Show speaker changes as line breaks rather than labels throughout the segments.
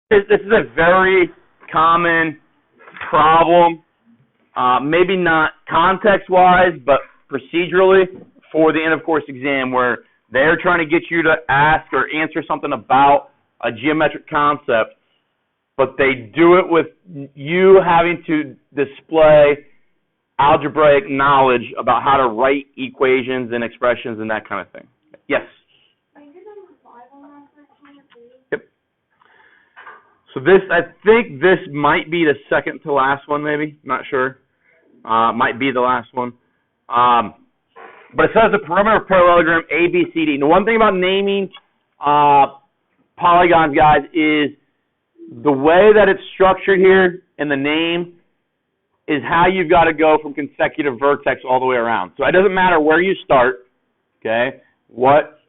This is a very common problem, maybe not context-wise, but procedurally for the end-of-course exam, where they're trying to get you to ask or answer something about a geometric concept, but they do it with you having to display algebraic knowledge about how to write equations and expressions and that kind of thing. Yes? Yep. So I think this might be the second to last one, maybe. Not sure. Might be the last one. But it says the perimeter of parallelogram ABCD. The one thing about naming polygons, guys, is the way that it's structured here in the name is how you've got to go from consecutive vertex all the way around. So it doesn't matter where you start, okay, what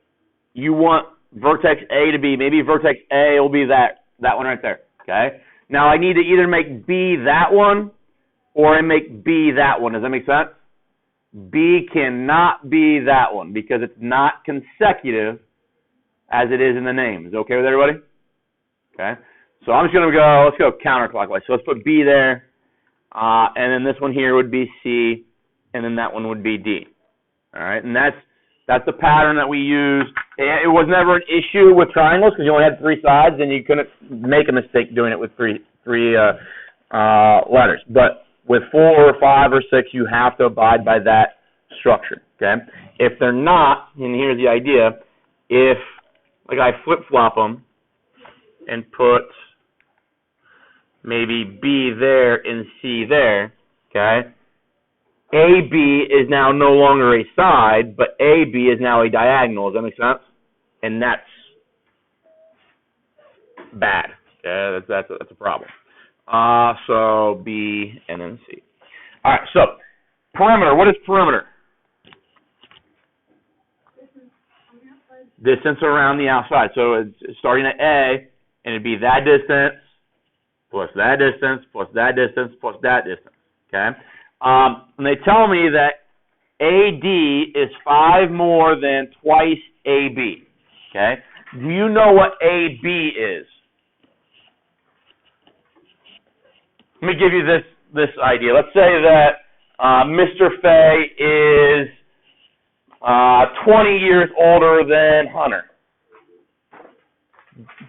you want vertex A to be. Maybe vertex A will be that one right there, okay? Now I need to either make B that one or I make B that one. Does that make sense? B cannot be that one because it's not consecutive as it is in the name. Is it okay with everybody? Okay. So I'm just going to let's go counterclockwise. So let's put B there, and then this one here would be C, and then that one would be D. All right, and that's the pattern that we use. It was never an issue with triangles because you only had three sides, and you couldn't make a mistake doing it with three letters. But with 4 or 5 or 6, you have to abide by that structure. Okay, if they're not, and here's the idea: if like I flip-flop them and put maybe B there and C there, okay, AB is now no longer a side, but AB is now a diagonal. Does that make sense? And that's bad. Okay, that's a problem. So B and then C. All right, so perimeter. What is perimeter? Distance around the outside. So it's starting at A, and it'd be that distance plus that distance plus that distance plus that distance. Okay? And they tell me that AD is 5 more than twice AB. Okay? Do you know what AB is? Let me give you this idea. Let's say that Mr. Fay is 20 years older than Hunter.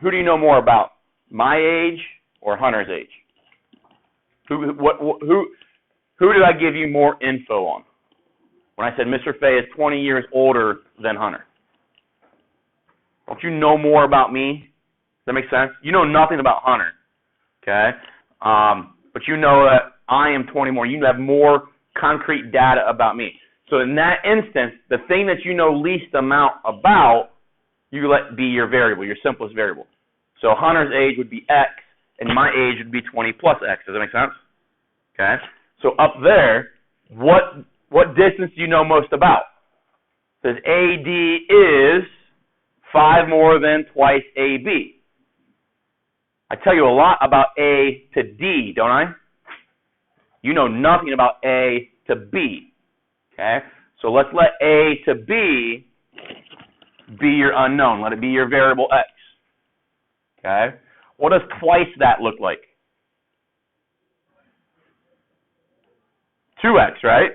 Who do you know more about? My age or Hunter's age? Who did I give you more info on when I said Mr. Fay is 20 years older than Hunter? Don't you know more about me? Does that make sense? You know nothing about Hunter, okay? But you know that I am 20 more. You have more concrete data about me. So in that instance, the thing that you know least amount about, you let be your variable, your simplest variable. So Hunter's age would be X, and my age would be 20 plus X. Does that make sense? Okay. So up there, what distance do you know most about? It says AD is 5 more than twice AB. I tell you a lot about A to D, don't I? You know nothing about A to B. Okay? So let's let A to B be your unknown. Let it be your variable X. Okay? What does twice that look like? 2X, right?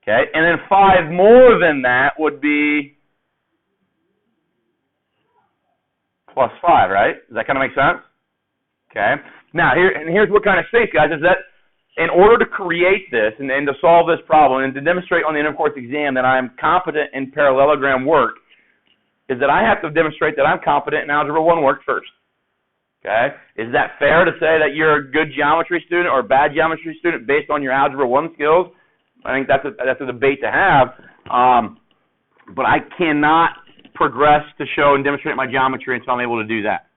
Okay? And then 5 more than that would be plus 5, right? Does that kind of make sense? Okay? Now, here's what kind of stinks, guys, is that in order to create this and to solve this problem and to demonstrate on the end-of-course exam that I am competent in parallelogram work, is that I have to demonstrate that I'm competent in Algebra 1 work first. Okay? Is that fair to say that you're a good geometry student or a bad geometry student based on your Algebra 1 skills? I think that's a debate to have. But I cannot progress to show and demonstrate my geometry until I'm able to do that.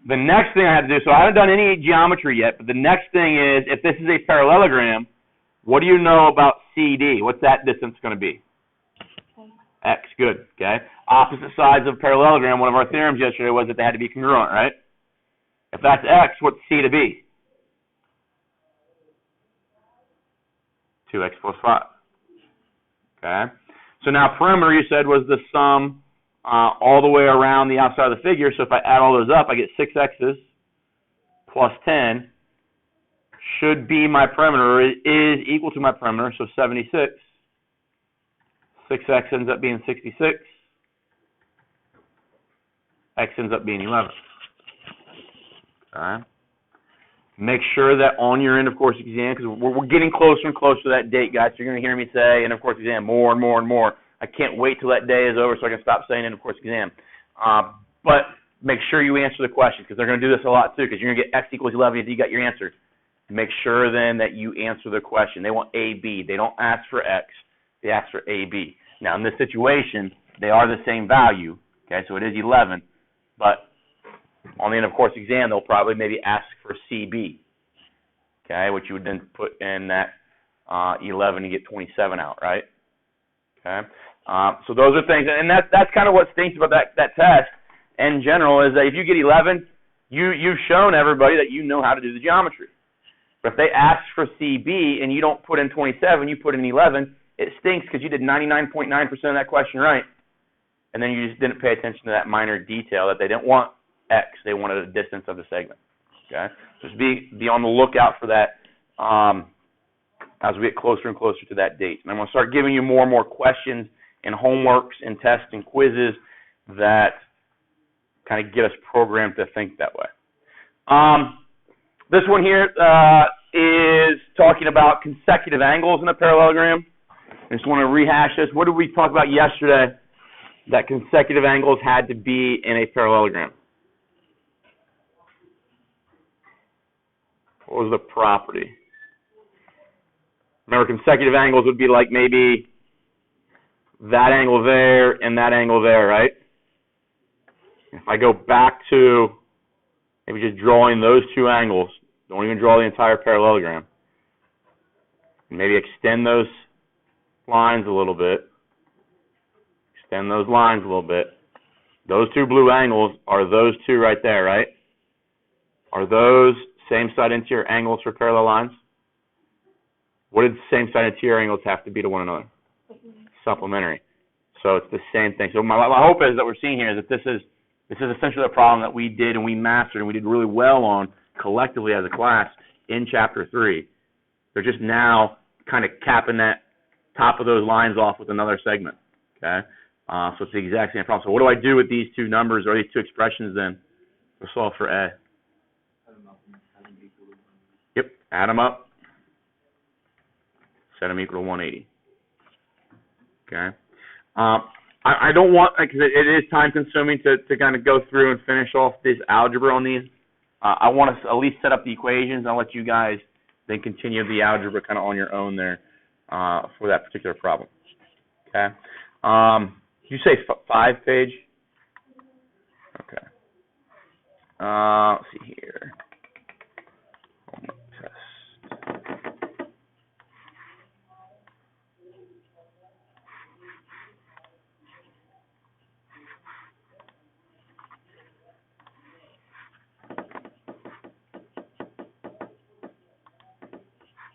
The next thing I have to do, so I haven't done any geometry yet, but the next thing is, if this is a parallelogram, what do you know about CD? What's that distance going to be? X, good, okay? Opposite sides of parallelogram, one of our theorems yesterday was that they had to be congruent, right? If that's X, what's C to be? 2X plus 5. Okay? So now perimeter, you said, was the sum all the way around the outside of the figure. So if I add all those up, I get 6 X's plus 10 should be my perimeter, is equal to my perimeter, so 76. 6x ends up being 66. X ends up being 11. Okay. Make sure that on your end of course exam, because we're getting closer and closer to that date, guys. So you're going to hear me say end of course exam more and more and more. I can't wait till that day is over so I can stop saying end of course exam. But make sure you answer the question, because they're going to do this a lot too, because you're going to get x equals 11 if you got your answer. Make sure then that you answer the question. They want A, B. They don't ask for X. They ask for A, B. Now, in this situation, they are the same value, okay, so it is 11, but on the end of course exam, they'll probably maybe ask for CB, okay, which you would then put in that 11 and get 27 out, right? Okay, so those are things, and that's kind of what stinks about that test in general, is that if you get 11, you've shown everybody that you know how to do the geometry. But if they ask for CB and you don't put in 27, you put in 11, it stinks because you did 99.9% of that question right, and then you just didn't pay attention to that minor detail that they didn't want X, they wanted a distance of the segment. Okay, just be on the lookout for that as we get closer and closer to that date. And I'm going to start giving you more and more questions and homeworks and tests and quizzes that kind of get us programmed to think that way. This one here is talking about consecutive angles in a parallelogram. I just want to rehash this. What did we talk about yesterday that consecutive angles had to be in a parallelogram? What was the property? Remember, consecutive angles would be like maybe that angle there and that angle there, right? If I go back to maybe just drawing those two angles, don't even draw the entire parallelogram, maybe extend those lines a little bit, extend those lines a little bit. Those two blue angles are those two right there, right? Are those same side interior angles for parallel lines? What did same side interior angles have to be to one another? Supplementary. So it's the same thing. So my hope is that we're seeing here is that this is essentially a problem that we did and we mastered and we did really well on collectively as a class in Chapter 3. They're just now kind of capping that top of those lines off with another segment. Okay? So it's the exact same problem. So what do I do with these two numbers or these two expressions then to solve for A? Yep, add them up. Set them equal to 180. Okay? I don't want, because it is time consuming to kind of go through and finish off this algebra on these. I want to at least set up the equations. I'll let you guys then continue the algebra kind of on your own there for that particular problem. Okay. Did you say 5 page? Okay. Let's see here. Test.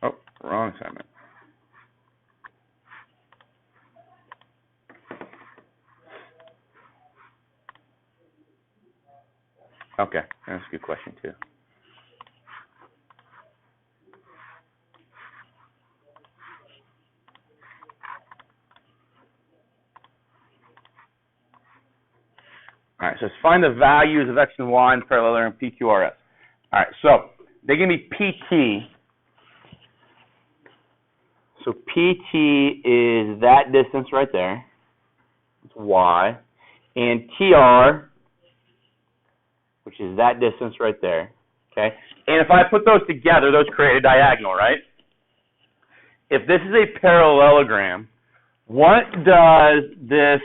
Oh, wrong assignment. Okay, that's a good question too. All right, so let's find the values of x and y in parallelogram PQRS. All right, so they give me PT. So PT is that distance right there. It's y. And TR, which is that distance right there. Okay? And if I put those together, those create a diagonal, right? If this is a parallelogram, what does this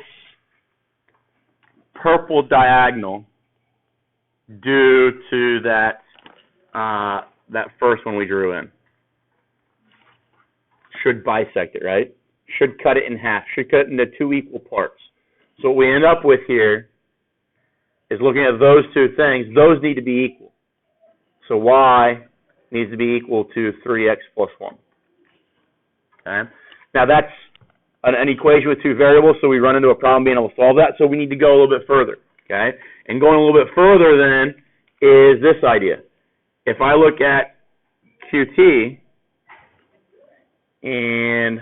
purple diagonal do to that that first one we drew in? Should bisect it, right? Should cut it in half. Should cut it into 2 equal parts. So what we end up with here is looking at those two things. Those need to be equal. So y needs to be equal to 3x plus 1. Okay? Now that's an equation with 2 variables, so we run into a problem being able to solve that, so we need to go a little bit further. Okay? And going a little bit further then is this idea. if I look at QT and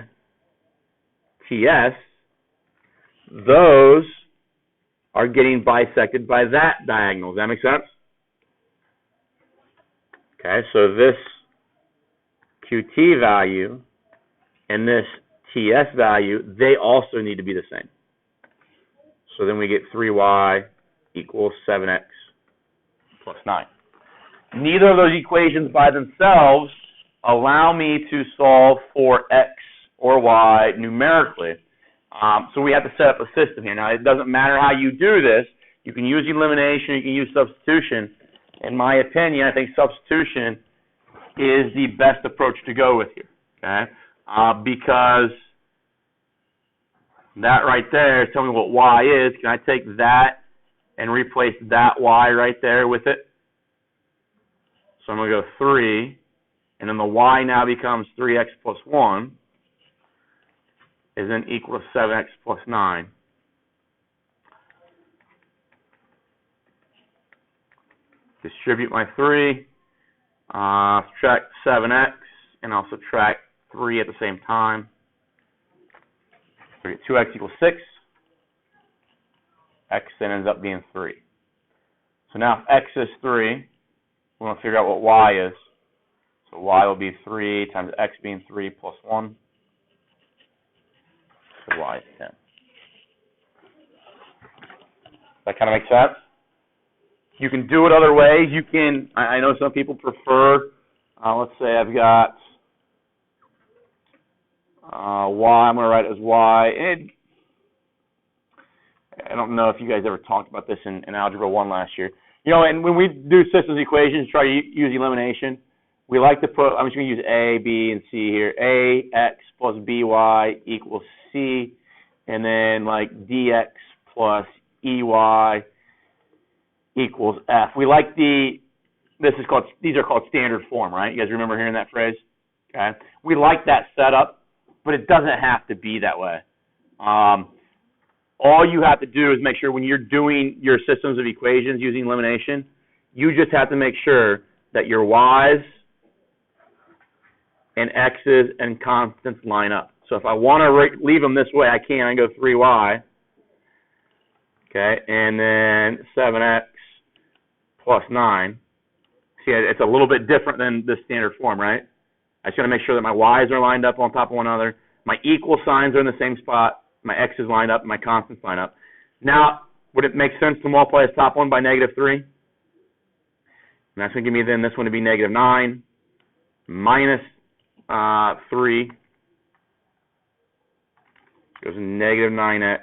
TS, those are getting bisected by that diagonal. Does that make sense? Okay, so this QT value and this TS value, they also need to be the same. So then we get 3y equals 7x plus 9. Neither of those equations by themselves allow me to solve for x or y numerically. So we have to set up a system here. Now, it doesn't matter how you do this. You can use elimination, you can use substitution. In my opinion, I think substitution is the best approach to go with here, okay? Because that right there is telling me what y is. Can I take that and replace that y right there with it? So I'm going to go 3, and then the y now becomes 3x plus 1 is then equal to 7x plus 9. Distribute my 3, subtract 7x, and I'll subtract 3 at the same time. So we get 2x equals 6. X then ends up being 3. So now if x is 3, we want to figure out what y is. So y will be 3 times x being 3 plus 1. So y is 10. That kind of makes sense? You can do it other ways. You can, I know some people prefer, let's say I've got y, I'm going to write it as y. And I don't know if you guys ever talked about this in Algebra 1 last year. You know, and when we do systems equations, try to use elimination, we like to put, I'm just going to use A, B, and C here. A, x plus by equals C, and then like dx plus ey equals f. We like these are called standard form, right? You guys remember hearing that phrase? Okay. We like that setup, but it doesn't have to be that way. All you have to do is make sure when you're doing your systems of equations using elimination, you just have to make sure that your y's and x's and constants line up. So if I want to leave them this way, I can. I go 3y, okay, and then 7x plus 9. See, it's a little bit different than the standard form, right? I just got to make sure that my y's are lined up on top of one another. My equal signs are in the same spot. My x's line up, and my constants line up. Now, would it make sense to multiply this top one by -3? And that's going to give me then this one to be -9 minus 3 goes -9x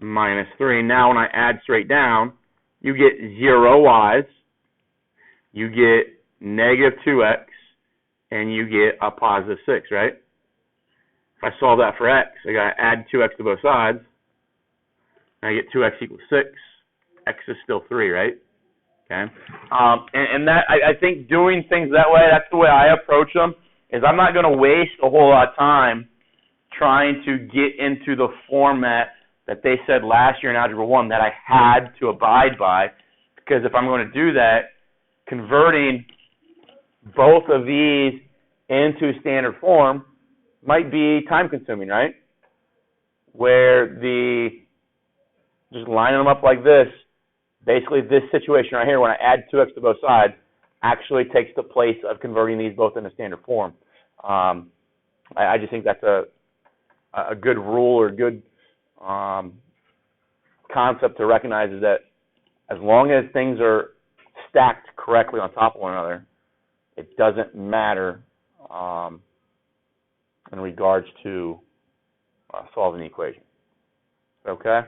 minus 3. Now, when I add straight down, you get 0 y's, you get -2x, and you get a positive 6, right? If I solve that for x, I got to add 2x to both sides. And I get 2x equals 6. X is still 3, right? Okay. And that I think doing things that way, that's the way I approach them, is I'm not going to waste a whole lot of time trying to get into the format that they said last year in Algebra 1 that I had to abide by, because if I'm going to do that, converting both of these into standard form might be time consuming, right? Where just lining them up like this, basically this situation right here, when I add 2x to both sides, actually takes the place of converting these both into standard form. I just think that's a good rule or good concept to recognize, is that as long as things are stacked correctly on top of one another, it doesn't matter in regards to solving the equation. Okay?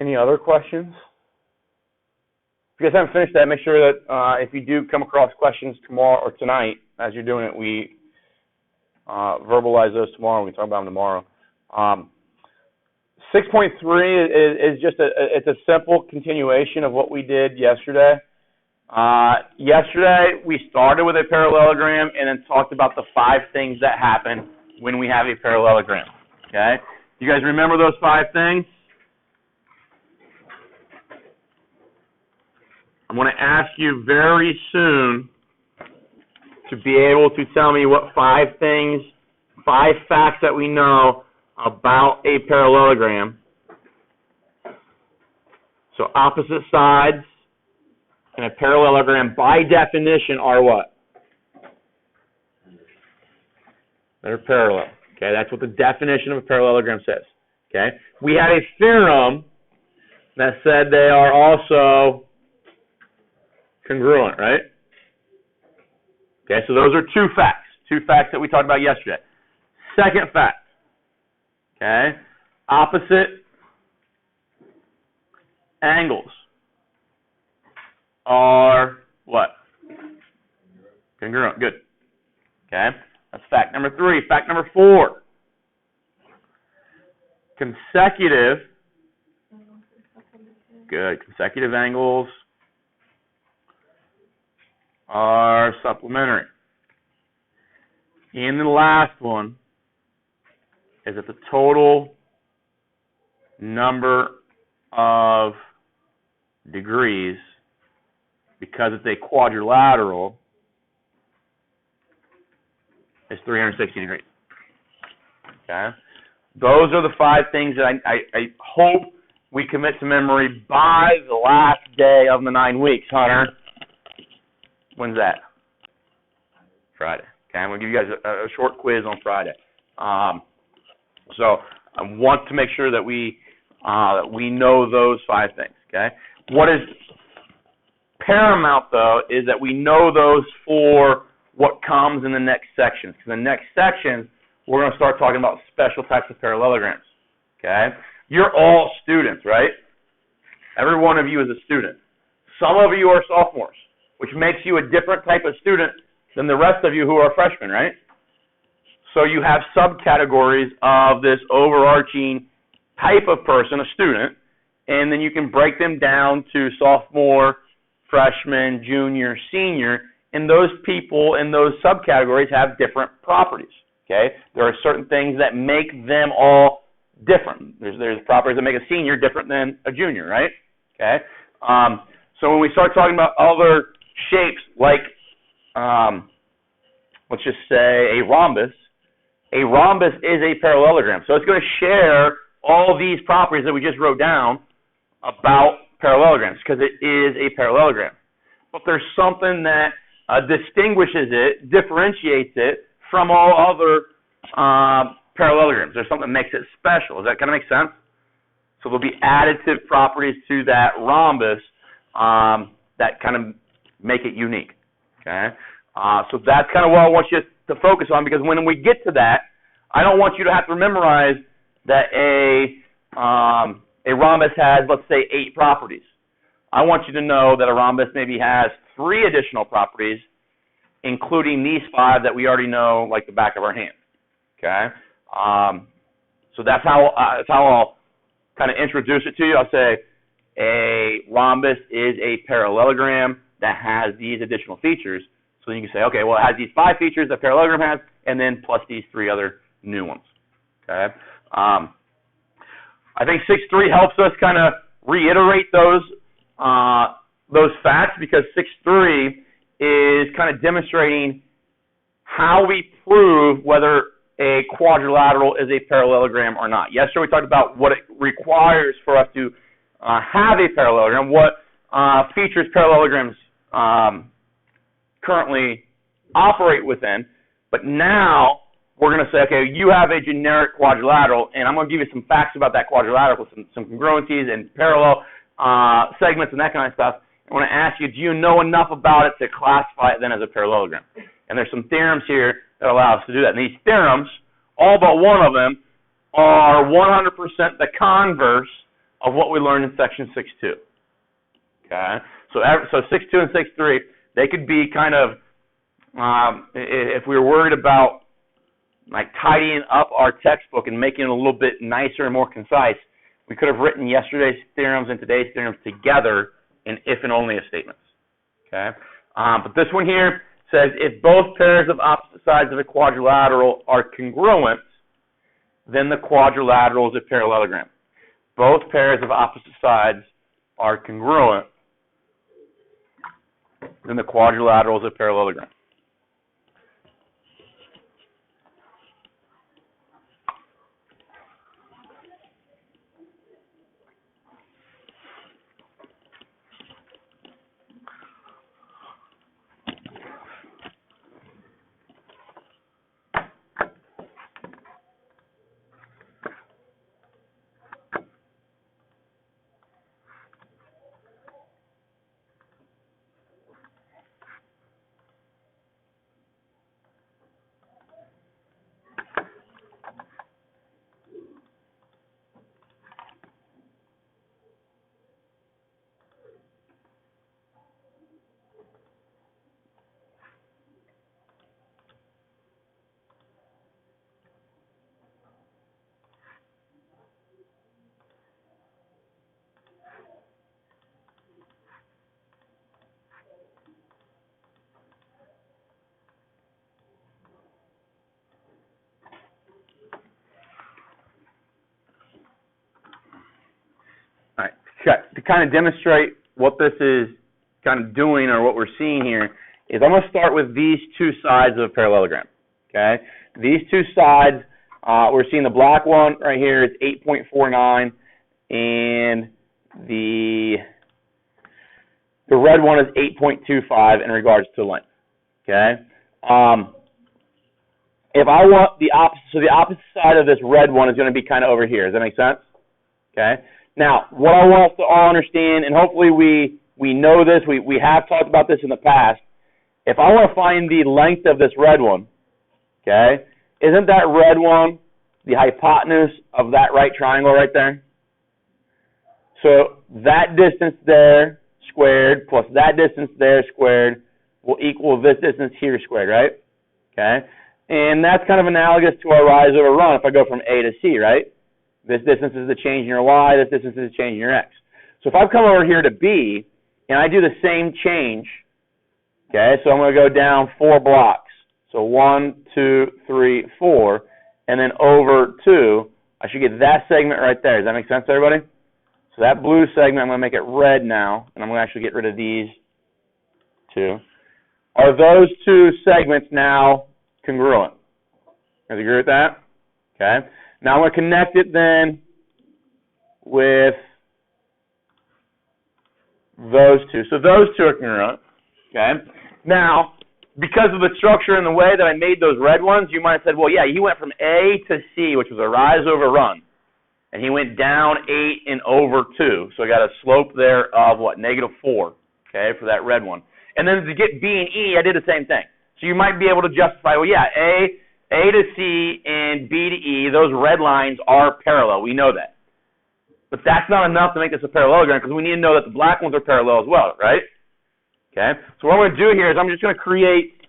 Any other questions? If you guys haven't finished that, make sure that if you do come across questions tomorrow or tonight, as you're doing it, we verbalize those tomorrow. We can talk about them tomorrow. 6.3 is just it's a simple continuation of what we did yesterday. Yesterday, we started with a parallelogram and then talked about the 5 things that happen when we have a parallelogram. Okay? You guys remember those 5 things? I'm going to ask you very soon to be able to tell me what 5 things, 5 facts that we know about a parallelogram. So opposite sides in a parallelogram, by definition, are what? They're parallel. Okay, that's what the definition of a parallelogram says. Okay, we had a theorem that said they are also congruent, right? Okay, so those are 2 facts that we talked about yesterday. Second fact, okay, opposite angles are what? Congruent. Good. Okay, that's fact number 3. Fact number 4. Consecutive. Good. Consecutive angles are supplementary. And the last one is that the total number of degrees, because it's a quadrilateral, is 360 degrees. Okay? Those are the 5 things that I hope we commit to memory by the last day of the 9 weeks, Hunter. When's that? Friday. Okay, I'm going to give you guys a short quiz on Friday. So I want to make sure that we know those 5 things. Okay. What is paramount, though, is that we know those for what comes in the next sections. Because in the next sections, we're going to start talking about special types of parallelograms. Okay. You're all students, right? Every one of you is a student. Some of you are sophomores, which makes you a different type of student than the rest of you who are freshmen, right? So you have subcategories of this overarching type of person, a student, and then you can break them down to sophomore, freshman, junior, senior, and those people in those subcategories have different properties, okay? There are certain things that make them all different. There's properties that make a senior different than a junior, right? Okay? So when we start talking about other shapes like, let's just say a rhombus is a parallelogram. So it's going to share all these properties that we just wrote down about parallelograms because it is a parallelogram. But there's something that distinguishes it, differentiates it from all other parallelograms. There's something that makes it special. Does that kind of make sense? So there'll be additive properties to that rhombus that kind of make it unique. Okay? So that's kind of what I want you to focus on, because when we get to that, I don't want you to have to memorize that a rhombus has, let's say, 8 properties. I want you to know that a rhombus maybe has 3 additional properties, including these 5 that we already know like the back of our hand. Okay? So that's how I'll kind of introduce it to you. I'll say a rhombus is a parallelogram that has these additional features. So you can say, okay, well, it has these 5 features that parallelogram has, and then plus these 3 other new ones. Okay? I think 6.3 helps us kind of reiterate those facts, because 6.3 is kind of demonstrating how we prove whether a quadrilateral is a parallelogram or not. Yesterday we talked about what it requires for us to have a parallelogram, what features parallelograms currently operate within, but now we're going to say, okay, you have a generic quadrilateral, and I'm going to give you some facts about that quadrilateral, some congruencies and parallel segments and that kind of stuff. I want to ask you, do you know enough about it to classify it then as a parallelogram? And there's some theorems here that allow us to do that. And these theorems, all but one of them, are 100% the converse of what we learned in section 6.2. Okay? So 6.2 and 6.3, they could be kind of, if we were worried about like tidying up our textbook and making it a little bit nicer and more concise, we could have written yesterday's theorems and today's theorems together in if and only if statements. Okay? But this one here says if both pairs of opposite sides of a quadrilateral are congruent, then the quadrilateral is a parallelogram. Both pairs of opposite sides are congruent, then the quadrilateral is a parallelogram. All right. To kind of demonstrate what this is kind of doing or what we're seeing here is I'm going to start with these two sides of a parallelogram. Okay? These two sides, we're seeing the black one right here is 8.49 and the red one is 8.25 in regards to length. Okay? If I want the opposite, so the opposite side of this red one is going to be kind of over here. Does that make sense? Okay? Now, what I want us to all understand, and hopefully we know this, we have talked about this in the past. If I want to find the length of this red one, okay, isn't that red one the hypotenuse of that right triangle right there? So that distance there squared plus that distance there squared will equal this distance here squared, right? Okay? And that's kind of analogous to our rise over run if I go from A to C, right? This distance is the change in your Y, this distance is the change in your X. So if I come over here to B and I do the same change, okay, so I'm going to go down 4 blocks. So 1, 2, 3, 4, and then over 2, I should get that segment right there. Does that make sense to everybody? So that blue segment, I'm going to make it red now, and I'm going to actually get rid of these two. Are those two segments now congruent? Guys agree with that? Okay. Now I'm going to connect it then with those two. So those two are congruent. Okay. Now, because of the structure and the way that I made those red ones, you might have said, well, yeah, he went from A to C, which was a rise over run. And he went down 8 and over 2. So I got a slope there of what? -4, okay, for that red one. And then to get B and E, I did the same thing. So you might be able to justify, well, yeah, A to C and B to E, those red lines are parallel. We know that. But that's not enough to make this a parallelogram because we need to know that the black ones are parallel as well, right? Okay. So what I'm going to do here is I'm just going to create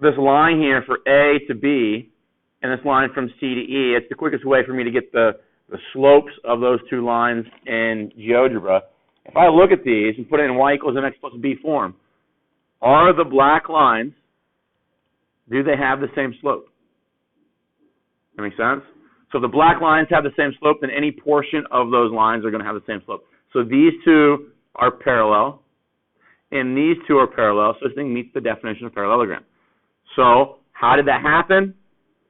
this line here for A to B and this line from C to E. It's the quickest way for me to get the slopes of those two lines in GeoGebra. If I look at these and put it in Y equals MX plus B form, are the black lines, do they have the same slope? That makes sense? So if the black lines have the same slope, then any portion of those lines are going to have the same slope. So these two are parallel, and these two are parallel, so this thing meets the definition of parallelogram. So how did that happen?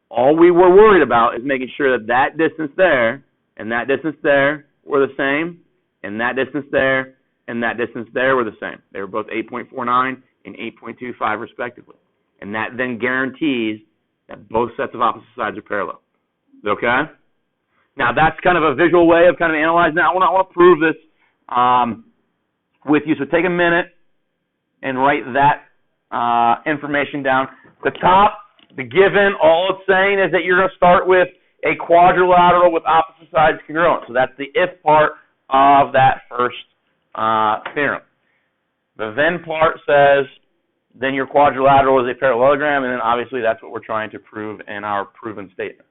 All we were worried about is making sure that that distance there and that distance there were the same, and that distance there and that distance there were the same. They were both 8.49 and 8.25 respectively. And that then guarantees that both sets of opposite sides are parallel. Okay? Now, that's kind of a visual way of kind of analyzing that. I want to prove this with you. So take a minute and write that information down. The top, the given, all it's saying is that you're going to start with a quadrilateral with opposite sides congruent. So that's the if part of that first theorem. The then part says then your quadrilateral is a parallelogram, and then obviously that's what we're trying to prove in our proven statement.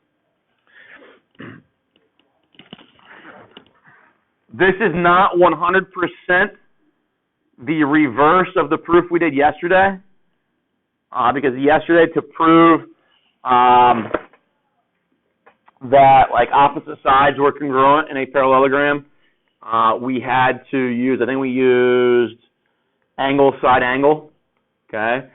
This is not 100% the reverse of the proof we did yesterday, because yesterday to prove that like opposite sides were congruent in a parallelogram, we had to use, I think we used angle, side, angle, okay?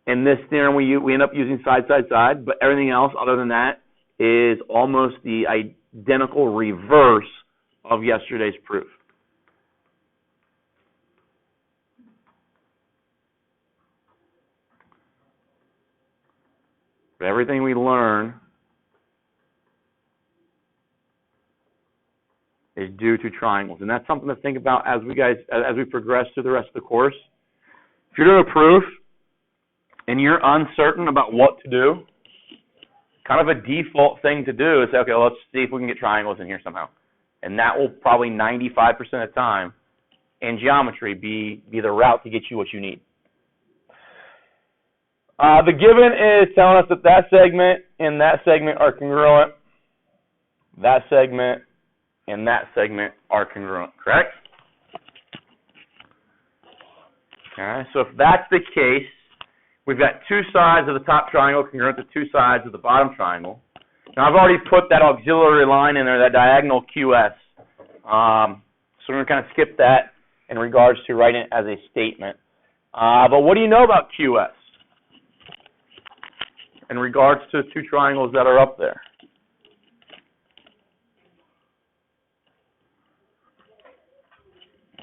In this theorem, we end up using side, side, side, but everything else other than that is almost the identical reverse of yesterday's proof. But everything we learn is due to triangles, and that's something to think about as we progress through the rest of the course. If you're doing a proof and you're uncertain about what to do, kind of a default thing to do is say, okay, well, let's see if we can get triangles in here somehow, and that will probably 95% of the time in geometry be the route to get you what you need. The given is telling us that that segment and that segment are congruent. That segment and that segment are congruent, correct? Okay, so if that's the case, we've got two sides of the top triangle congruent to two sides of the bottom triangle. Now, I've already put that auxiliary line in there, that diagonal QS. So we're going to kind of skip that in regards to writing it as a statement. But what do you know about QS in regards to two triangles that are up there?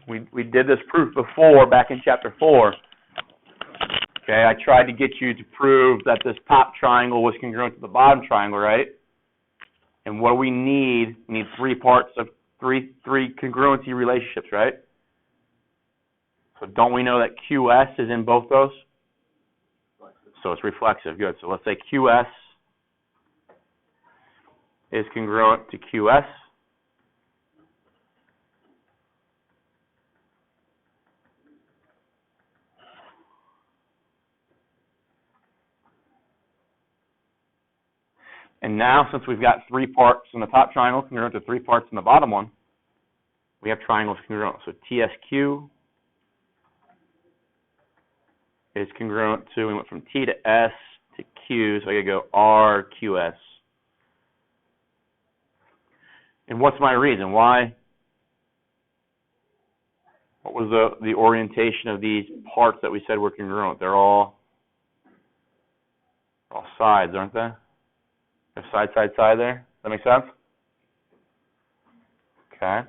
We did this proof before, back in chapter 4. Okay, I tried to get you to prove that this top triangle was congruent to the bottom triangle, right? And what do we need? We need three parts of three congruency relationships, right? So don't we know that QS is in both those? So it's reflexive. Good. So let's say QS is congruent to QS. And now, since we've got three parts in the top triangle congruent to three parts in the bottom one, we have triangles congruent. So TSQ is congruent to, we went from T to S to Q, so I gotta go RQS. And what's my reason? Why? What was the orientation of these parts that we said were congruent? They're all sides, aren't they? There's side, side, side there. Does that make sense? Okay.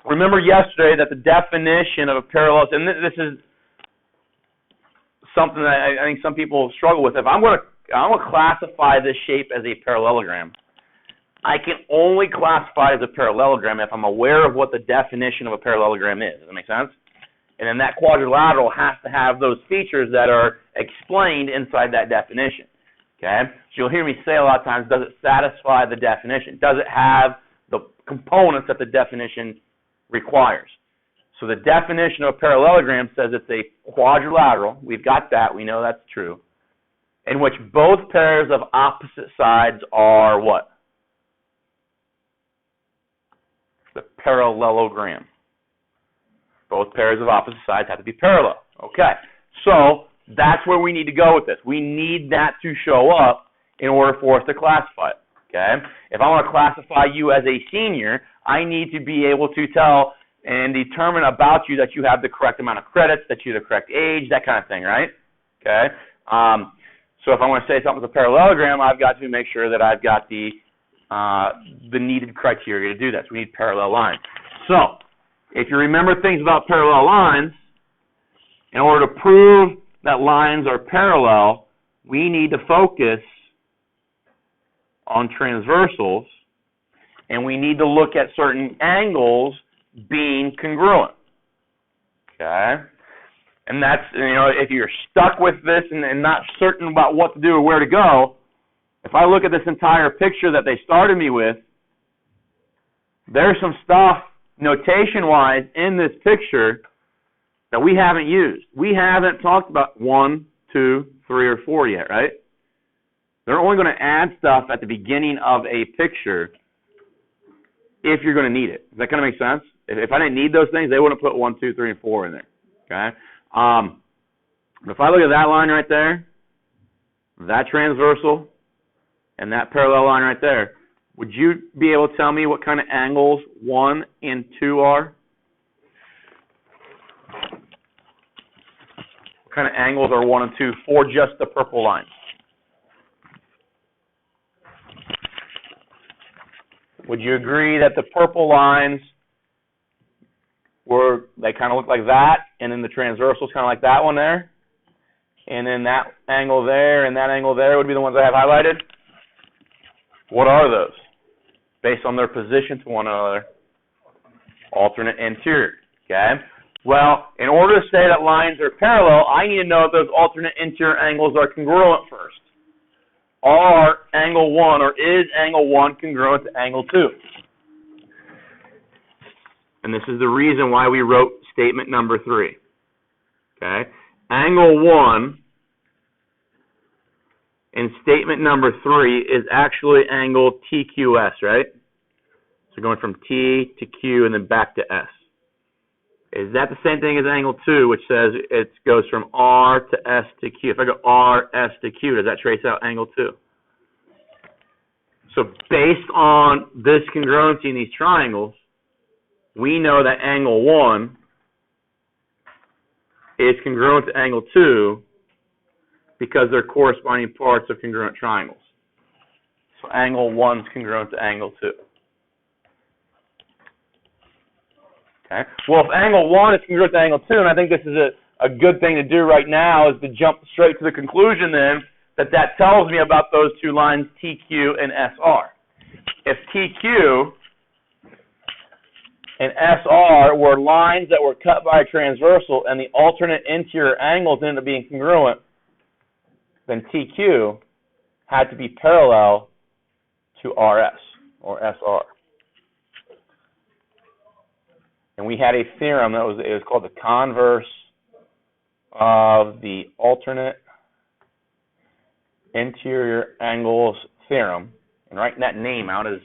Remember yesterday that the definition of a parallel, and this is something that I think some people struggle with. If I'm going to classify this shape as a parallelogram, I can only classify it as a parallelogram if I'm aware of what the definition of a parallelogram is. Does that make sense? And then that quadrilateral has to have those features that are explained inside that definition. Okay? So you'll hear me say a lot of times, does it satisfy the definition? Does it have the components that the definition requires? So the definition of a parallelogram says it's a quadrilateral. We've got that. We know that's true. In which both pairs of opposite sides are what? The parallelogram. Both pairs of opposite sides have to be parallel. Okay. So that's where we need to go with this. We need that to show up in order for us to classify it. Okay? If I want to classify you as a senior, I need to be able to tell and determine about you that you have the correct amount of credits, that you're the correct age, that kind of thing, right? Okay? So if I want to say something's a parallelogram, I've got to make sure that I've got the needed criteria to do that. So we need parallel lines. So if you remember things about parallel lines, in order to prove that lines are parallel, we need to focus on transversals, and we need to look at certain angles being congruent. Okay? And that's, if you're stuck with this and not certain about what to do or where to go, if I look at this entire picture that they started me with, there's some stuff notation-wise in this picture that we haven't used. We haven't talked about 1, 2, 3, or 4 yet, right? They're only going to add stuff at the beginning of a picture if you're going to need it. Does that kind of make sense? If I didn't need those things, they wouldn't put 1, 2, 3, and 4 in there. Okay. But if I look at that line right there, that transversal, and that parallel line right there, would you be able to tell me what kind of angles 1 and 2 are? What kind of angles are 1 and 2 for just the purple line? Would you agree that the purple lines they kind of look like that, and then the transversal's kind of like that one there, and then that angle there and that angle there would be the ones I have highlighted? What are those? Based on their position to one another. Alternate interior. Okay? Well, in order to say that lines are parallel, I need to know if those alternate interior angles are congruent first. Are angle 1 or is angle 1 congruent to angle 2? And this is the reason why we wrote statement number 3. Okay? Angle 1 in statement number 3 is actually angle TQS, right? So going from T to Q and then back to S. Is that the same thing as angle 2, which says it goes from R to S to Q? If I go R, S to Q, does that trace out angle 2? So based on this congruency in these triangles, we know that angle 1 is congruent to angle 2 because they're corresponding parts of congruent triangles. So angle 1 is congruent to angle 2. Okay. Well, if angle 1 is congruent to angle 2, and I think this is a good thing to do right now, is to jump straight to the conclusion then that tells me about those two lines TQ and SR. If TQ and SR were lines that were cut by a transversal and the alternate interior angles ended up being congruent, then TQ had to be parallel to RS or SR. And we had a theorem it was called the converse of the alternate interior angles theorem. And writing that name out is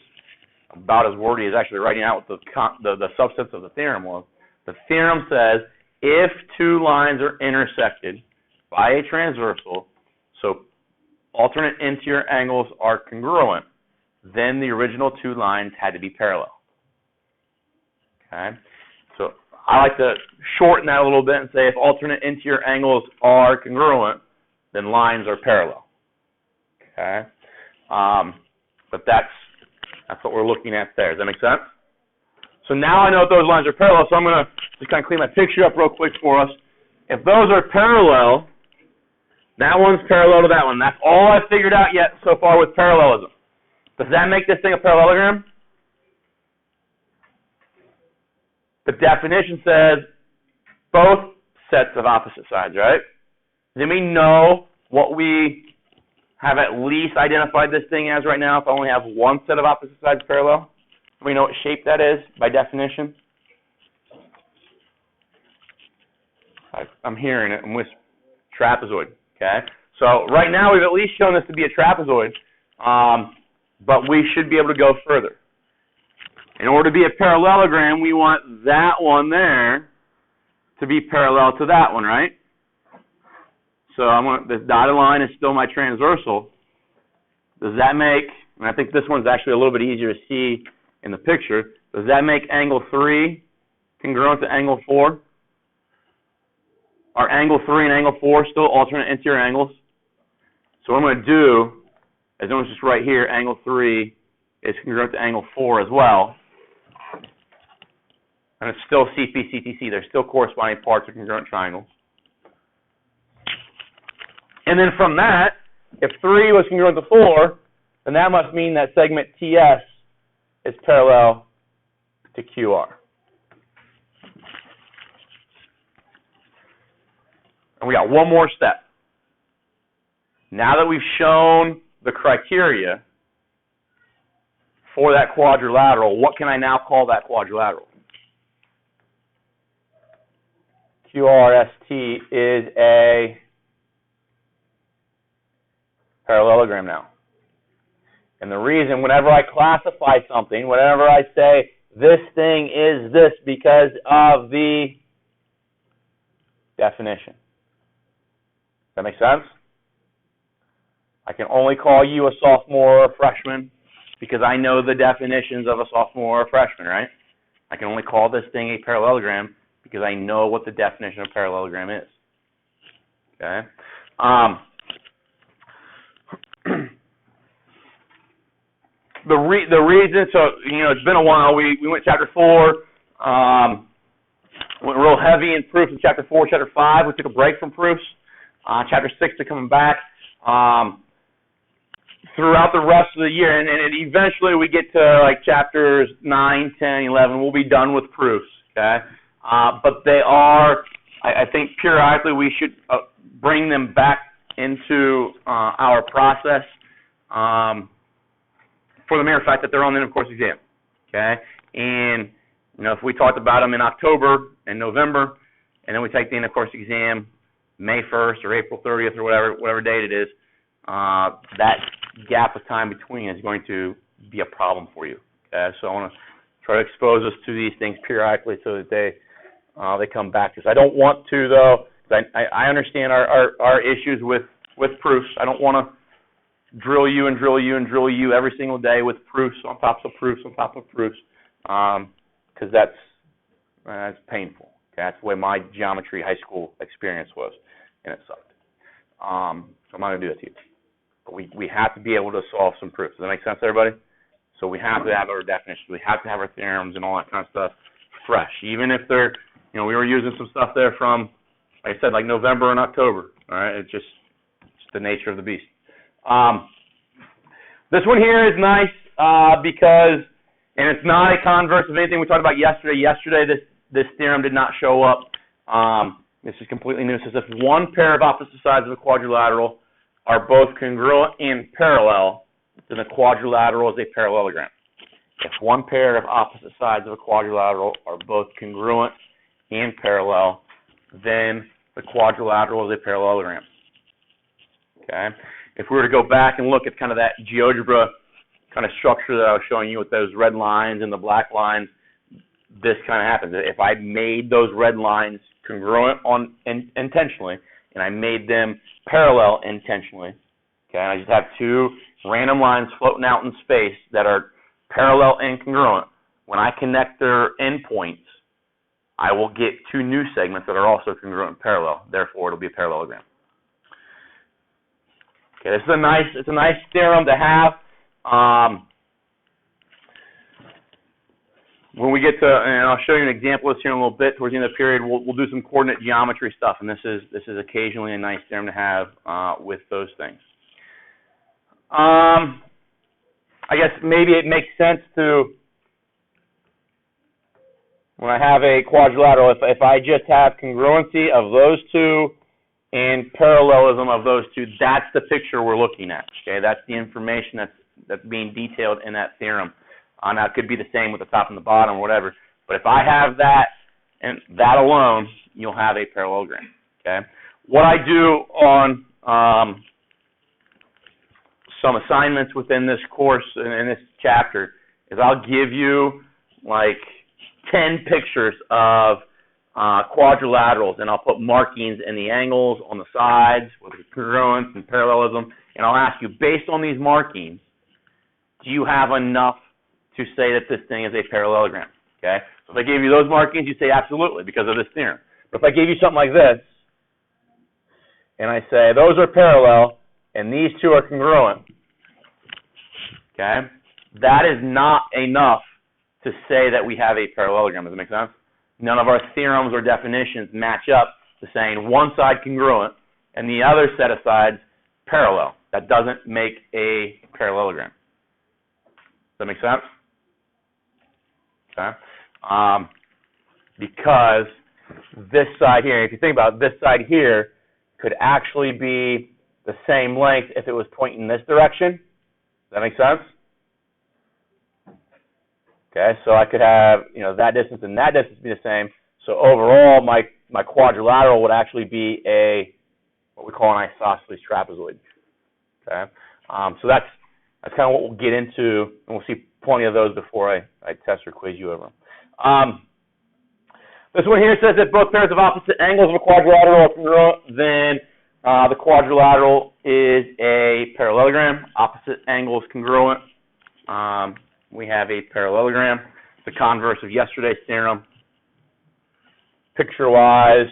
about as wordy as actually writing out what the substance of the theorem was. The theorem says if two lines are intersected by a transversal, so alternate interior angles are congruent, then the original two lines had to be parallel. Okay? So I like to shorten that a little bit and say if alternate interior angles are congruent, then lines are parallel. Okay? But that's what we're looking at there. Does that make sense? So now I know that those lines are parallel, so I'm going to just kind of clean my picture up real quick for us. If those are parallel, that one's parallel to that one. That's all I've figured out yet so far with parallelism. Does that make this thing a parallelogram? The definition says both sets of opposite sides, right? Does anybody know what we have at least identified this thing as right now if I only have one set of opposite sides parallel? Do we know what shape that is by definition? I'm hearing it. I'm with trapezoid. Okay? So right now we've at least shown this to be a trapezoid, but we should be able to go further. In order to be a parallelogram, we want that one there to be parallel to that one, right? So this dotted line is still my transversal. Does that make, and I think this one's actually a little bit easier to see in the picture, does that make angle 3 congruent to angle 4? Are angle 3 and angle 4 still alternate interior angles? So what I'm going to do is I'm going to just write here angle 3 is congruent to angle 4 as well. And it's still CP, CTC. They're still corresponding parts of congruent triangles. And then from that, if 3 was congruent to 4, then that must mean that segment TS is parallel to QR. And we got one more step. Now that we've shown the criteria for that quadrilateral, what can I now call that quadrilateral? QRST is a parallelogram now. And the reason, whenever I classify something, whenever I say this thing is this because of the definition. Does that make sense? I can only call you a sophomore or a freshman because I know the definitions of a sophomore or a freshman, right? I can only call this thing a parallelogram because I know what the definition of parallelogram is. Okay? The reason, so, it's been a while. We went chapter 4, went real heavy in proofs in chapter 4, chapter 5. We took a break from proofs. Chapter 6 are coming back throughout the rest of the year. And eventually we get to, like, chapters 9, 10, 11. We'll be done with proofs, okay? But they are, I think, periodically we should bring them back into our process. For the mere fact that they're on the end of course exam, okay? And, if we talked about them in October and November, and then we take the end of course exam May 1st or April 30th or whatever date it is, that gap of time between is going to be a problem for you, okay? So I want to try to expose us to these things periodically so that they come back to us. I don't want to, though, because I understand our issues with proofs. I don't want to drill you every single day with proofs on top of proofs on top of proofs, because that's painful. Okay? That's the way my geometry high school experience was, and it sucked. So I'm not going to do that to you. But we have to be able to solve some proofs. Does that make sense, everybody? So we have to have our definitions. We have to have our theorems and all that kind of stuff fresh, even if they're, we were using some stuff there from, like I said, like November and October. All right, it's just the nature of the beast. This one here is nice because, and it's not a converse of anything we talked about yesterday. Yesterday, this theorem did not show up. This is completely new. It says if one pair of opposite sides of a quadrilateral are both congruent and parallel, then the quadrilateral is a parallelogram. If one pair of opposite sides of a quadrilateral are both congruent and parallel, then the quadrilateral is a parallelogram. Okay? If we were to go back and look at kind of that GeoGebra kind of structure that I was showing you with those red lines and the black lines, this kind of happens. If I made those red lines congruent intentionally, and I made them parallel intentionally, okay, and I just have two random lines floating out in space that are parallel and congruent, when I connect their endpoints, I will get two new segments that are also congruent and parallel. Therefore, it'll be a parallelogram. Okay, it's a nice theorem to have. When we get to, and I'll show you an example of this here in a little bit, towards the end of the period, we'll do some coordinate geometry stuff, and this is occasionally a nice theorem to have with those things. I guess maybe it makes sense to, when I have a quadrilateral, if I just have congruency of those two and parallelism of those two, that's the picture we're looking at. Okay, that's the information that's being detailed in that theorem. Now it could be the same with the top and the bottom or whatever, but if I have that and that alone, you'll have a parallelogram. Okay, what I do on some assignments within this course in this chapter is I'll give you like 10 pictures of quadrilaterals, and I'll put markings in the angles on the sides with congruence and parallelism, and I'll ask you, based on these markings, do you have enough to say that this thing is a parallelogram? Okay? So if I gave you those markings, you say absolutely because of this theorem. But if I gave you something like this, and I say those are parallel and these two are congruent, okay, that is not enough to say that we have a parallelogram. Does that make sense? None of our theorems or definitions match up to saying one side congruent and the other set of sides parallel. That doesn't make a parallelogram. Does that make sense? Okay. Because this side here, if you think about it, this side here could actually be the same length if it was pointing this direction. Does that make sense? Okay, so I could have, that distance and that distance be the same. So overall, my quadrilateral would actually be what we call an isosceles trapezoid. Okay, so that's kind of what we'll get into, and we'll see plenty of those before I test or quiz you over them. This one here says that both pairs of opposite angles of a quadrilateral are congruent, then the quadrilateral is a parallelogram. Opposite angles congruent. We have a parallelogram. The converse of yesterday's theorem. Picture-wise,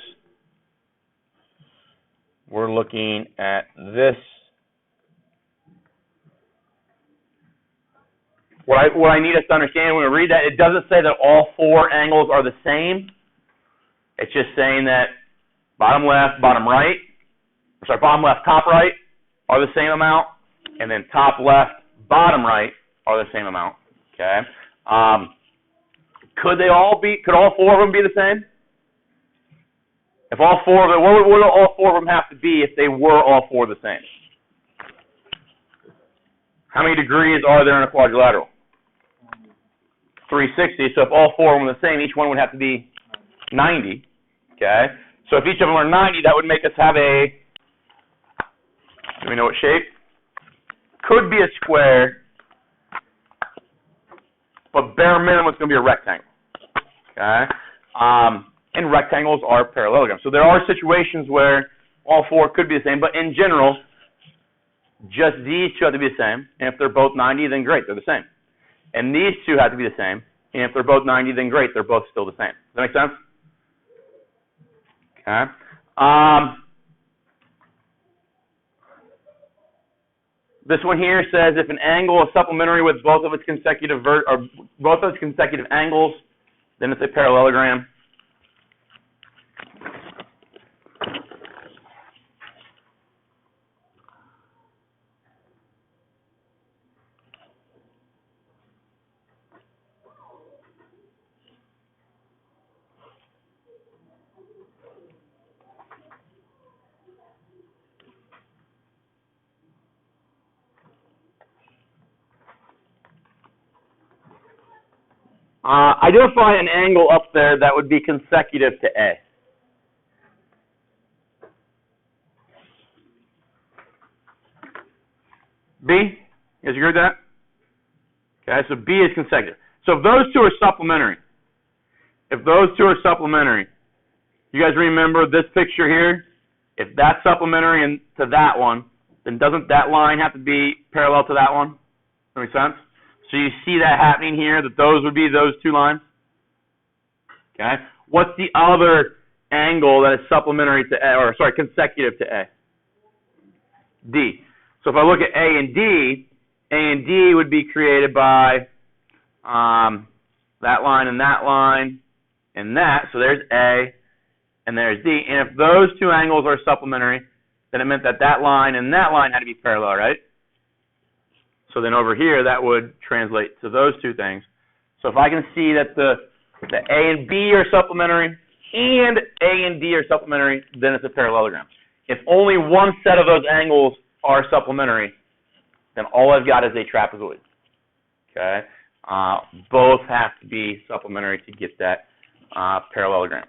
we're looking at this. What I need us to understand when we read that, it doesn't say that all four angles are the same. It's just saying that bottom left, bottom left, top right are the same amount, and then top left, bottom right are the same amount. Okay. Could all four of them be the same? If all four of them, what would all four of them have to be if they were all four the same? How many degrees are there in a quadrilateral? 360. So if all four of them are the same, each one would have to be 90. Okay. So if each of them are 90, that would make us have a, do we know what shape? Could be a square, but bare minimum it's going to be a rectangle. Okay. And rectangles are parallelograms. So there are situations where all four could be the same, but in general, just these two have to be the same. And if they're both 90, then great, they're the same. And these two have to be the same. And if they're both 90, then great, they're both still the same. Does that make sense? Okay. This one here says if an angle is supplementary with both of its consecutive angles, then it's a parallelogram. Identify an angle up there that would be consecutive to A. B? You guys agree with that? Okay, so B is consecutive. So if those two are supplementary, you guys remember this picture here? If that's supplementary and to that one, then doesn't that line have to be parallel to that one? Does that make sense? So you see that happening here, that those would be those two lines? Okay. What's the other angle that is supplementary to A, or sorry, consecutive to A? D. So if I look at A and D would be created by that line and that. So there's A and there's D. And if those two angles are supplementary, then it meant that that line and that line had to be parallel, right? So then over here, that would translate to those two things. So if I can see that the A and B are supplementary and A and D are supplementary, then it's a parallelogram. If only one set of those angles are supplementary, then all I've got is a trapezoid. Okay? Both have to be supplementary to get that parallelogram.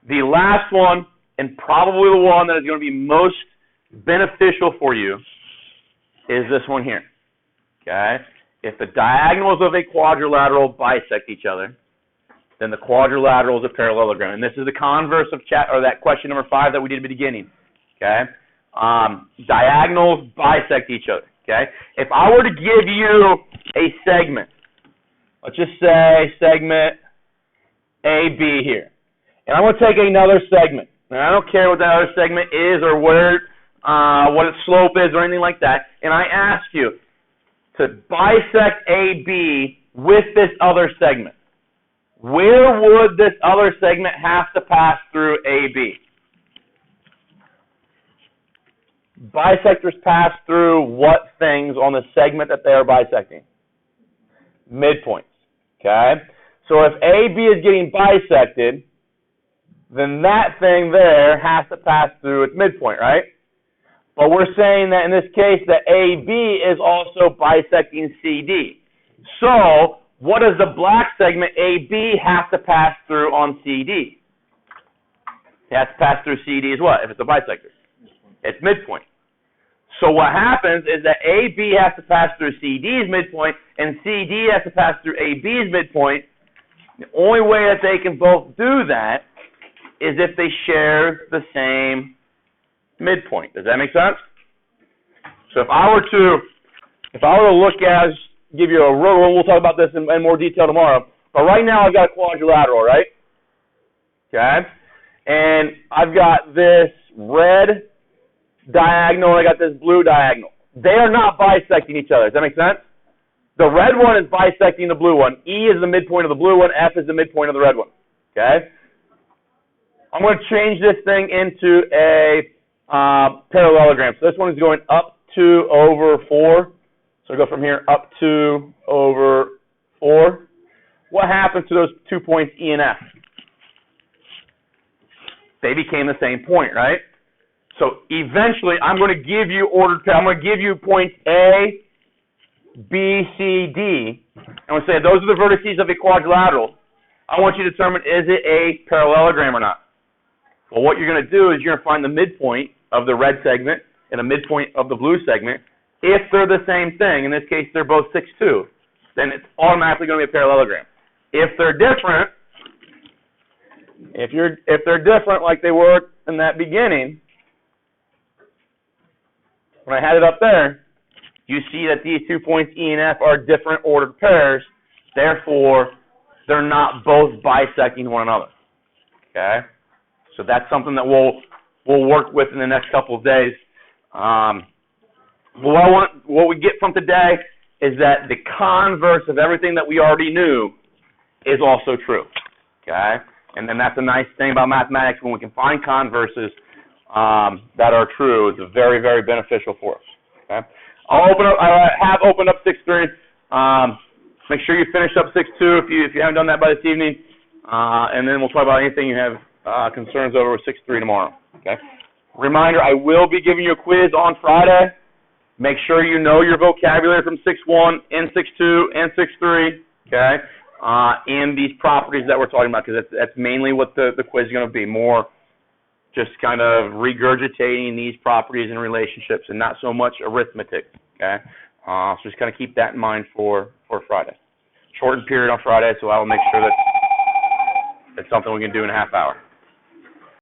The last one, and probably the one that is going to be most beneficial for you, is this one here. Okay? If the diagonals of a quadrilateral bisect each other, then the quadrilateral is a parallelogram. And this is the converse of that question number 5 that we did at the beginning. Okay? Diagonals bisect each other. Okay? If I were to give you a segment, let's just say segment AB here, and I'm going to take another segment. And I don't care what that other segment is or where, what its slope is or anything like that. And I ask you to bisect AB with this other segment. Where would this other segment have to pass through AB? Bisectors pass through what things on the segment that they are bisecting? Midpoints. Okay? So if AB is getting bisected, then that thing there has to pass through its midpoint, right? But we're saying that in this case that AB is also bisecting CD. So what does the black segment AB have to pass through on CD? It has to pass through CD as what, if it's a bisector? It's midpoint. So what happens is that AB has to pass through CD's midpoint, and CD has to pass through AB's midpoint. The only way that they can both do that is if they share the same midpoint. Does that make sense? So if I were to look at, give you a real, we'll talk about this in more detail tomorrow. But right now I've got a quadrilateral, right? Okay, and I've got this red diagonal, and I got this blue diagonal. They are not bisecting each other. Does that make sense? The red one is bisecting the blue one. E is the midpoint of the blue one. F is the midpoint of the red one. Okay? I'm going to change this thing into a parallelogram. So this one is going up 2 over 4. So I go from here up 2 over 4. What happens to those 2 points E and F? They became the same point, right? So eventually, I'm going to give you I'm going to give you points A, B, C, D. I'm going to say those are the vertices of a quadrilateral. I want you to determine, is it a parallelogram or not? Well, what you're going to do is you're going to find the midpoint of the red segment and the midpoint of the blue segment. If they're the same thing, in this case they're both 6'2", then it's automatically going to be a parallelogram. If they're different, if they're different like they were in that beginning, when I had it up there, you see that these 2 points E and F are different ordered pairs. Therefore, they're not both bisecting one another. Okay? So that's something that we'll work with in the next couple of days. What we get from today is that the converse of everything that we already knew is also true. Okay? And then that's a nice thing about mathematics. When we can find converses that are true, it's very, very beneficial for us. Okay? I have opened up 6-3. Make sure you finish up 6-2 if you haven't done that by this evening. And then we'll talk about anything you have concerns over with 6-3 tomorrow. Okay? Reminder, I will be giving you a quiz on Friday. Make sure you know your vocabulary from 6-1 and 6-2 and 6-3. Okay? And these properties that we're talking about, because that's mainly what the quiz is going to be, more just kind of regurgitating these properties and relationships and not so much arithmetic, okay? So just kind of keep that in mind for Friday. Shortened period on Friday, so I will make sure that it's something we can do in a half hour.